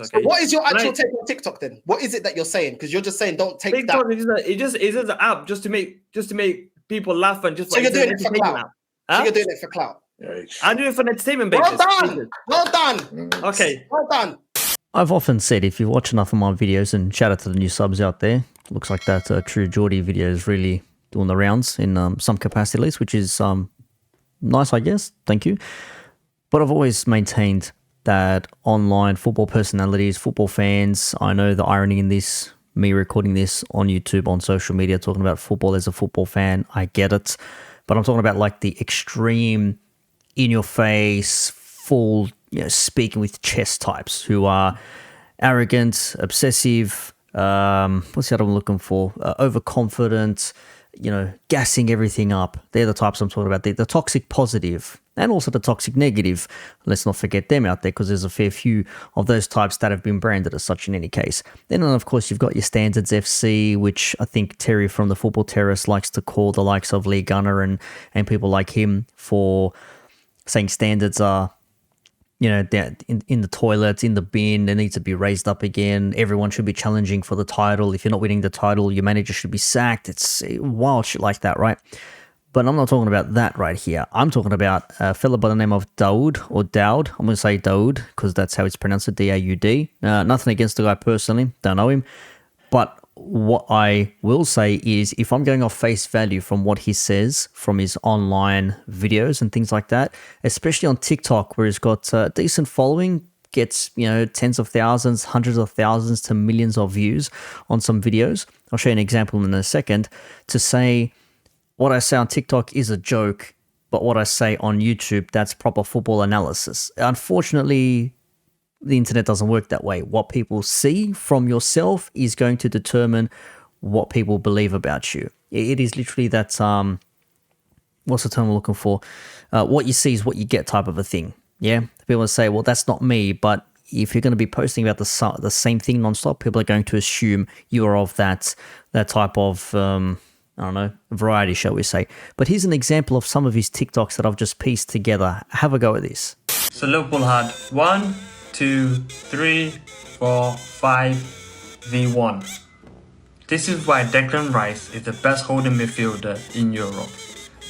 So what is your actual take on TikTok then? What is it that you're saying? Because you're just saying don't take TikTok that. It's just an app just to make people laugh and just. So you're doing it for clout. Huh? So you're doing it for clout. I do it for an entertainment basis. Well done. Okay. Well done. I've often said, if you watch enough of my videos, and shout out to the new subs out there, looks like that True Geordie video is really doing the rounds in some capacity at least, which is nice, I guess. Thank you. But I've always maintained that online football personalities, football fans, I know the irony in this, me recording this on YouTube, on social media, talking about football as a football fan, I get it. But I'm talking about like the extreme, in-your-face, full, speaking with chest types who are arrogant, obsessive, what's the other one I'm looking for? Overconfident, gassing everything up. They're the types I'm talking about. The toxic positive and also the toxic negative. Let's not forget them out there, because there's a fair few of those types that have been branded as such in any case. Then, of course, you've got your standards FC, which I think Terry from the Football Terrorist likes to call the likes of Lee Gunner and people like him for saying standards are, they're in the toilets, in the bin, they need to be raised up again. Everyone should be challenging for the title. If you're not winning the title, your manager should be sacked. It's wild shit like that, right? But I'm not talking about that right here. I'm talking about a fella by the name of Daud, or Daud. I'm going to say Daud because that's how it's pronounced, D-A-U-D. Nothing against the guy personally. Don't know him. But what I will say is, if I'm going off face value from what he says from his online videos and things like that, especially on TikTok, where he's got a decent following, gets, tens of thousands, hundreds of thousands to millions of views on some videos. I'll show you an example in a second. To say what I say on TikTok is a joke, but what I say on YouTube, that's proper football analysis. Unfortunately, the internet doesn't work that way. What people see from yourself is going to determine what people believe about you. It is literally that, what's the term I'm looking for? What you see is what you get type of a thing. Yeah? People say, well, that's not me, but if you're going to be posting about the same thing nonstop, people are going to assume you are of that type of, variety, shall we say. But here's an example of some of his TikToks that I've just pieced together. Have a go at this. So Liverpool had 1, 2, 3, 4, 5 v1. This is why Declan Rice is the best holding midfielder in Europe.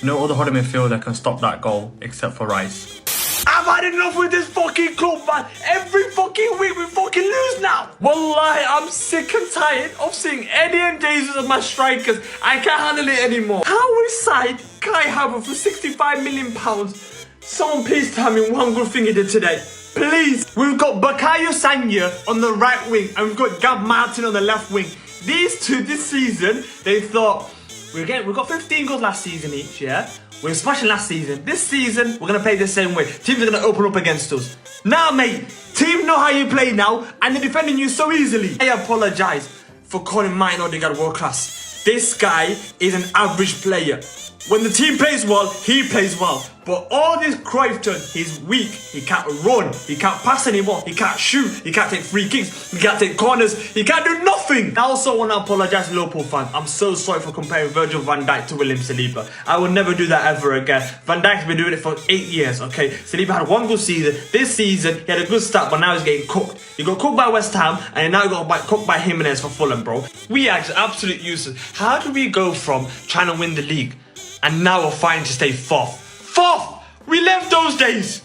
No other holding midfielder can stop that goal except for Rice. I've had enough with this fucking club, man. Every fucking week we fucking lose now. Wallahi, I'm sick and tired of seeing Eddie and Jesus as my strikers. I can't handle it anymore. How we signed Kai Havertz for £65 million? Someone please tell me one good thing he did today. Please. We've got Bakayo Sanya on the right wing and we've got Gab Martin on the left wing. These two this season, they thought, we got 15 goals last season each, yeah? We were smashing last season. This season, we're going to play the same way. Teams are going to open up against us. Now, mate, teams know how you play now, and they're defending you so easily. I apologise for calling Martin Odegaard world class. This guy is an average player. When the team plays well, he plays well. But all this Cruyffton, he's weak. He can't run. He can't pass anymore. He can't shoot. He can't take free kicks. He can't take corners. He can't do nothing. I also want to apologise to Liverpool fans. I'm so sorry for comparing Virgil van Dijk to William Saliba. I will never do that ever again. Van Dijk's been doing it for 8 years, okay? Saliba had one good season. This season, he had a good start, but now he's getting cooked. He got cooked by West Ham, and now he got cooked by Jimenez for Fulham, bro. We are just absolute useless. How do we go from trying to win the league and now we're fighting to stay fourth? Fourth! We left those days.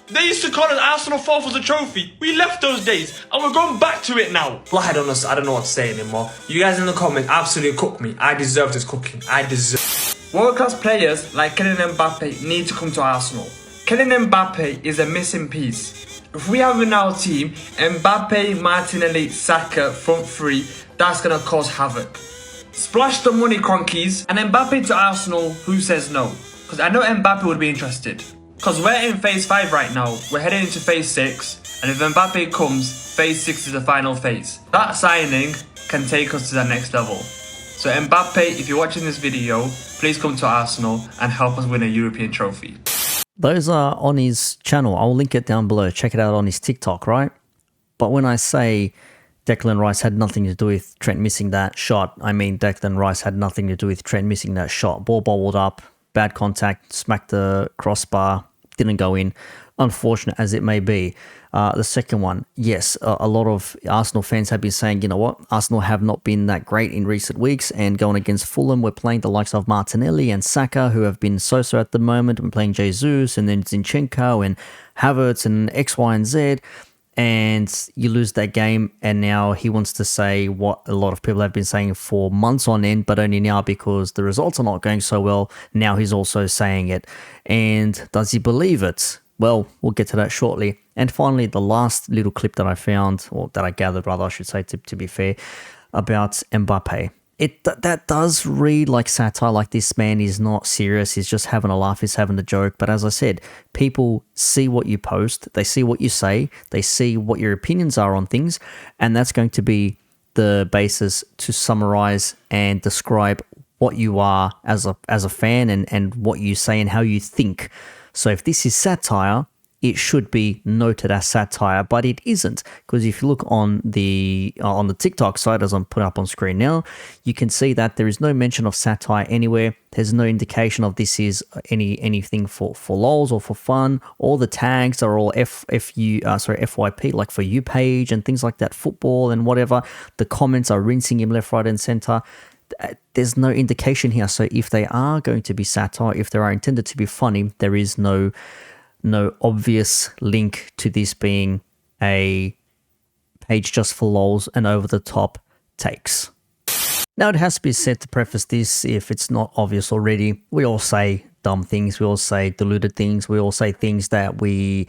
They used to call us Arsenal fourth was a trophy. We left those days and we're going back to it now. I don't know what to say anymore. You guys in the comments absolutely cook me. I deserve this cooking. I deserve. World-class players like Kylian Mbappe need to come to Arsenal. Kylian Mbappe is a missing piece. If we have in our team Mbappe, Martinelli, Saka, front three, that's going to cause havoc. Splash the money, cronkies, and Mbappe to Arsenal, who says no? Because I know Mbappe would be interested. Because we're in phase 5 right now. We're heading into phase 6. And if Mbappe comes, phase 6 is the final phase. That signing can take us to the next level. So Mbappe, if you're watching this video, please come to Arsenal and help us win a European trophy. Those are on his channel. I'll link it down below. Check it out on his TikTok, right? But when I say Declan Rice had nothing to do with Trent missing that shot, I mean Declan Rice had nothing to do with Trent missing that shot. Ball bobbled up, bad contact, smacked the crossbar, didn't go in. unfortunate as it may be. The second one, yes, a lot of Arsenal fans have been saying, you know what, Arsenal have not been that great in recent weeks, and going against Fulham, we're playing the likes of Martinelli and Saka, who have been so-so at the moment. We're playing Jesus and then Zinchenko and Havertz and X, Y, and Z, and you lose that game, and now he wants to say what a lot of people have been saying for months on end, but only now because the results are not going so well. Now he's also saying it. And does he believe it? Well, we'll get to that shortly. And finally, the last little clip that I found, or that I gathered rather, I should say, to be fair, about Mbappe. That does read like satire, like this man is not serious, he's just having a laugh, he's having a joke. But as I said, people see what you post, they see what you say, they see what your opinions are on things, and that's going to be the basis to summarize and describe what you are as a fan, and what you say and how you think. So if this is satire, it should be noted as satire, but it isn't, because if you look on the TikTok side, as I'm putting up on screen now, you can see that there is no mention of satire anywhere. There's no indication of this is anything for lols or for fun. All the tags are all FYP, like for you page and things like that, football and whatever. The comments are rinsing him left, right, and center. There's no indication here. So if they are going to be satire, if they are intended to be funny, there is no obvious link to this being a page just for lols and over-the-top takes. Now, it has to be said to preface this, if it's not obvious already, we all say dumb things, we all say deluded things, we all say things that we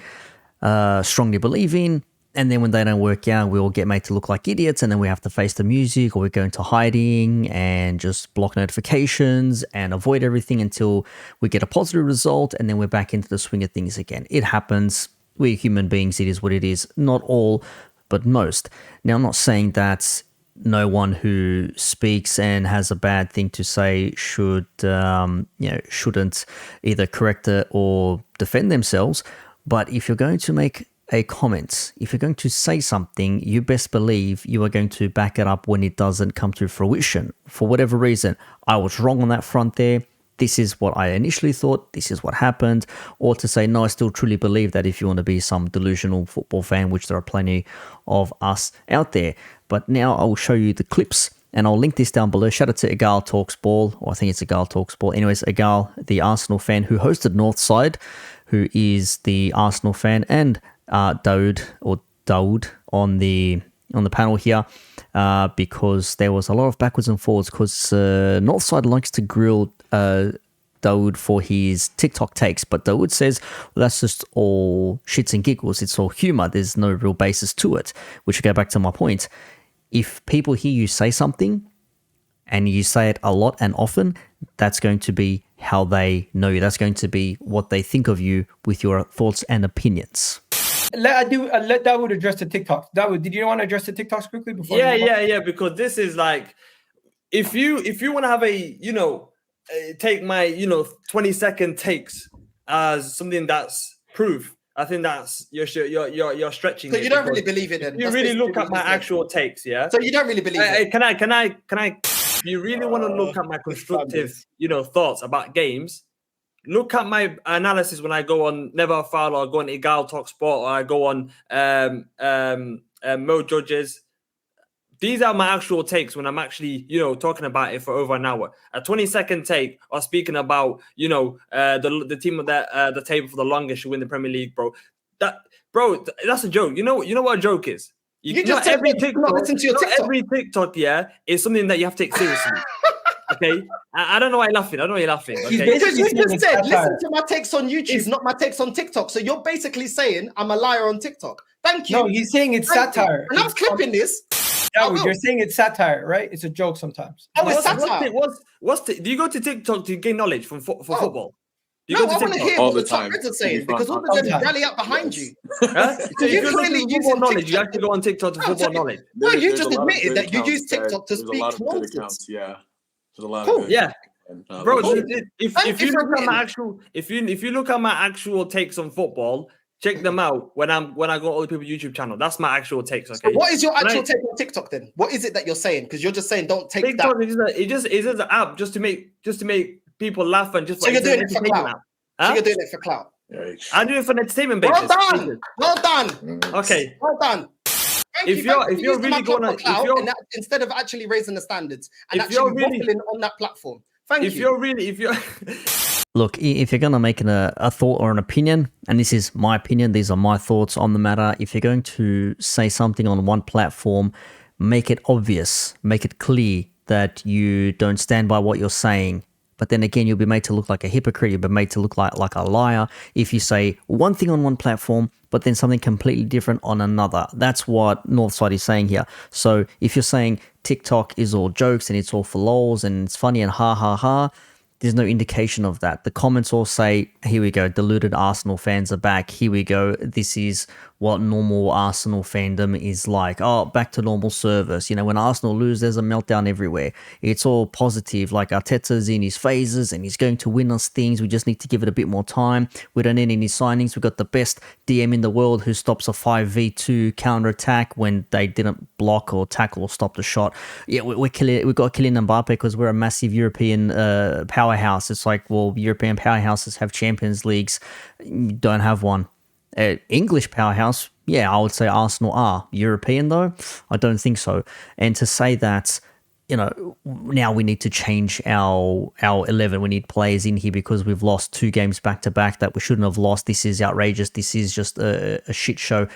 strongly believe in, and then when they don't work out, we all get made to look like idiots, and then we have to face the music, or we go into hiding and just block notifications and avoid everything until we get a positive result, and then we're back into the swing of things again. It happens. We're human beings. It is what it is. Not all, but most. Now, I'm not saying that no one who speaks and has a bad thing to say shouldn't either correct it or defend themselves. But if you're going to make a comment, if you're going to say something, you best believe you are going to back it up when it doesn't come to fruition. For whatever reason, I was wrong on that front there. This is what I initially thought. This is what happened. Or to say, no, I still truly believe that, if you want to be some delusional football fan, which there are plenty of us out there. But now I will show you the clips, and I'll link this down below. Shout out to Egal Talks Ball, or I think it's Egal Talks Ball. Anyways, Egal, the Arsenal fan who hosted Northside, who is the Arsenal fan, and Daud on the panel here, because there was a lot of backwards and forwards, because Northside likes to grill Daud for his TikTok takes, but Daud says, well, that's just all shits and giggles, it's all humor, there's no real basis to it, which will go back to my point. If people hear you say something and you say it a lot and often, that's going to be how they know you, that's going to be what they think of you with your thoughts and opinions. Let Daud address the TikTok. Daud, did you want to address the TikToks quickly before? Yeah. Because this is like, if you want to have a take my 20-second takes as something that's proof, I think that's you're stretching. So you don't really believe it, then? You really look at my actual takes, yeah. So you don't really believe it. Can I? If you really want to look at my constructive, thoughts about games, look at my analysis when I go on Never Foul, or I go on Egal Talk Sport, or I go on Mo Judges. These are my actual takes when I'm actually, talking about it for over an hour. A 20-second take or speaking about, the team of the table for the longest should win the Premier League, bro. That's a joke. You know what a joke is? You just every TikTok, listen to your TikTok. Every TikTok, is something that you have to take seriously. Okay, I don't know why you're laughing. Okay? Because you just said, listen to my takes on YouTube, not my takes on TikTok. So you're basically saying I'm a liar on TikTok. Thank you. No, he's saying it's satire. And I'm clipping this. You're saying it's satire, right? It's a joke sometimes. Oh, it's satire. Do you go to TikTok to gain knowledge for football? No, I want to hear what the top heads are saying, because all of them rally up behind you. Huh? So you clearly using knowledge, TikTok. you have to go on TikTok to football knowledge. No, you just admitted that you use TikTok to speak nonsense. Yeah, there's a lot Cool. of Yeah. Bro, if you look at my actual takes on football, check them out when I go on other people's YouTube channel. That's my actual takes. Okay. So what is your actual take on TikTok then? What is it that you're saying? Because you're just saying don't take TikTok that. It's just an app just to make people laugh and just. So you're doing it for clout. Huh? So you're doing it for clout. I do it for an entertainment Well basis. done. Well done. Okay. Well done. Thank If you. you're- Thank if you you're for using really my platform gonna- if clout you're- and that, instead of actually raising the standards and If actually you're really- waffling on that platform. Thank If you. you're Look, if you're going to make a thought or an opinion, and this is my opinion, these are my thoughts on the matter. If you're going to say something on one platform, make it obvious, make it clear that you don't stand by what you're saying. But then again, you'll be made to look like a hypocrite. You'll be made to look like a liar if you say one thing on one platform, but then something completely different on another. That's what Northside is saying here. So if you're saying TikTok is all jokes and it's all for lols and it's funny and ha ha ha, there's no indication of that. The comments all say, here we go, deluded Arsenal fans are back. Here we go, this is what normal Arsenal fandom is like. Oh, back to normal service. You know, when Arsenal lose, there's a meltdown everywhere. It's all positive, like Arteta's in his phases and he's going to win us things. We just need to give it a bit more time. We don't need any signings. We've got the best DM in the world who stops a 5v2 counter-attack when they didn't block or tackle or stop the shot. Yeah, we've got Kylian Mbappe because we're a massive European powerhouse. It's like, well, European powerhouses have Champions Leagues. You don't have one. English powerhouse, yeah, I would say Arsenal are. European, though, I don't think so. And to say that, you know, now we need to change our 11. We need players in here because we've lost 2 games back-to-back that we shouldn't have lost. This is outrageous. This is just a shit show.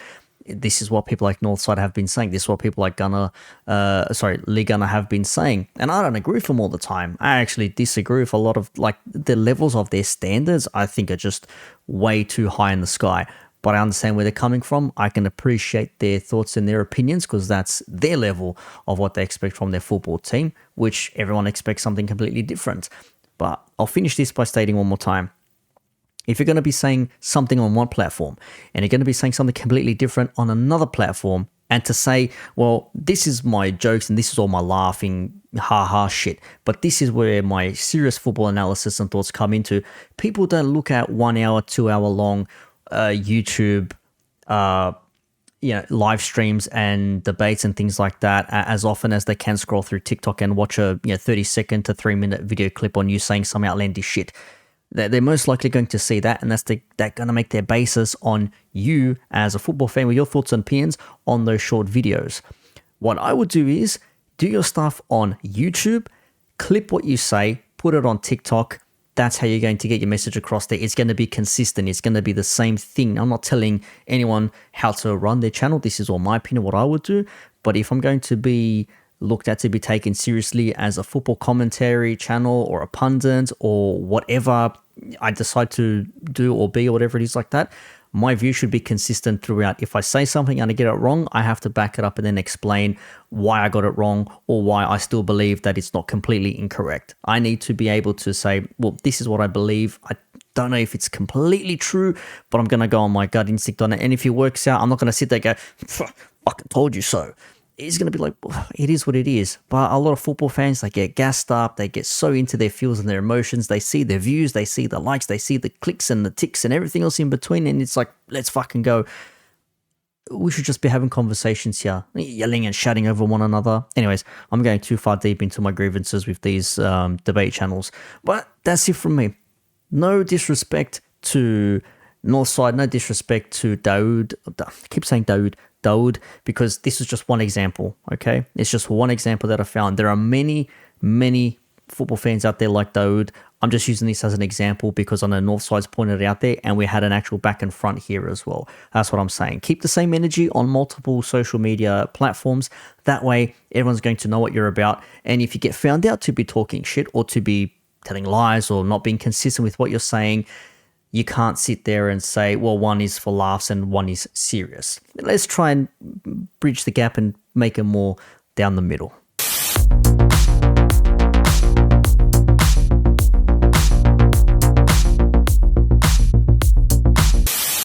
This is what people like Northside have been saying. This is what people like Lee Gunner have been saying. And I don't agree with them all the time. I actually disagree with a lot of, like, the levels of their standards, I think are just way too high in the sky. But I understand where they're coming from. I can appreciate their thoughts and their opinions because that's their level of what they expect from their football team, which everyone expects something completely different. But I'll finish this by stating one more time. If you're going to be saying something on one platform and you're going to be saying something completely different on another platform, and to say, well, this is my jokes and this is all my laughing, ha-ha shit, but this is where my serious football analysis and thoughts come into, people don't look at 1 hour, 2 hour long YouTube live streams and debates and things like that as often as they can scroll through TikTok and watch a 30-second to 3-minute video clip on you saying some outlandish shit. They're most likely going to see that, and they're going to make their basis on you as a football fan with your thoughts and opinions on those short videos. What I would do is do your stuff on YouTube, clip what you say, put it on TikTok. That's how you're going to get your message across there. It's going to be consistent. It's going to be the same thing. I'm not telling anyone how to run their channel. This is all my opinion, what I would do. But if I'm going to be looked at to be taken seriously as a football commentary channel or a pundit or whatever I decide to do or be or whatever it is like that, my view should be consistent throughout. If I say something and I get it wrong, I have to back it up and then explain why I got it wrong or why I still believe that it's not completely incorrect. I need to be able to say, well, this is what I believe. I don't know if it's completely true, but I'm going to go on my gut instinct on it. And if it works out, I'm not going to sit there and go, fucking told you so. It's going to be like, it is what it is. But a lot of football fans, they get gassed up. They get so into their feels and their emotions. They see their views. They see the likes. They see the clicks and the ticks and everything else in between. And it's like, let's fucking go. We should just be having conversations here, yelling and shouting over one another. Anyways, I'm going too far deep into my grievances with these debate channels. But that's it from me. No disrespect to Northside. No disrespect to Daud. I keep saying Daud, because this is just one example, okay? It's just one example that I found. There are many, many football fans out there like Daud. I'm just using this as an example because I know Northside's pointed it out there and we had an actual back and front here as well. That's what I'm saying. Keep the same energy on multiple social media platforms. That way, everyone's going to know what you're about. And if you get found out to be talking shit or to be telling lies or not being consistent with what you're saying, you can't sit there and say, well, one is for laughs and one is serious. Let's try and bridge the gap and make it more down the middle.